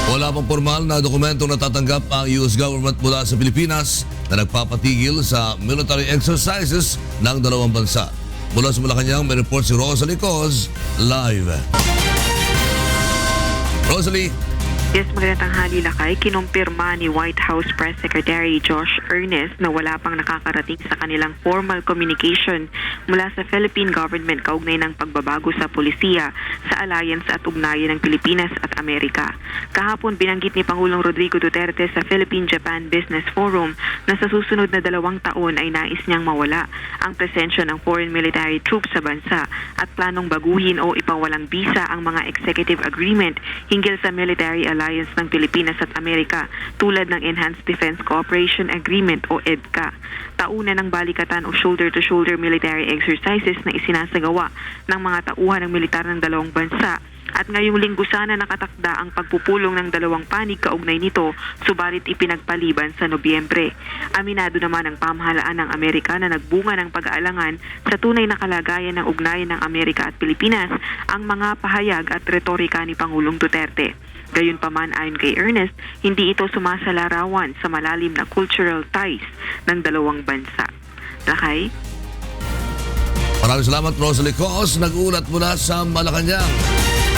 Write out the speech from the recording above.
Wala pang formal na dokumentong natatanggap ang US government mula sa Pilipinas na nagpapatigil sa military exercises ng dalawang bansa. Mula sa Malacanang, may report si Rosalie Coz live. Rosalie. Yes, magandang tanghali lakay. Kinumpirma ni White House Press Secretary Josh Earnest na wala pang nakakarating sa kanilang formal communication mula sa Philippine government kaugnay ng pagbabago sa polisiya sa alliance at ugnayan ng Pilipinas at Amerika. Kahapon binanggit ni Pangulong Rodrigo Duterte sa Philippine-Japan Business Forum na sa susunod na 2 taon ay nais niyang mawala ang presensya ng foreign military troops sa bansa at planong baguhin o ipawalang bisa ang mga executive agreement hinggil sa military alliance ng Pilipinas at Amerika tulad ng Enhanced Defense Cooperation Agreement o EDCA. Tauna ng balikatan o shoulder-to-shoulder military exercises na isinasagawa ng mga tauhan ng militar ng dalawang bansa. At ngayong linggo sana nakatakda ang pagpupulong ng dalawang panig kaugnay nito, subalit ipinagpaliban sa Nobyembre. Aminado naman ang pamahalaan ng Amerika na nagbunga ng pag-aalangan sa tunay na kalagayan ng ugnayan ng Amerika at Pilipinas ang mga pahayag at retorika ni Pangulong Duterte. Gayunpaman ayon kay Ernest, hindi ito sumasalarawan sa malalim na cultural ties ng dalawang bansa. Lakay? Maraming salamat, Rosalie Coz. Nag-ulat mula sa Malacanang.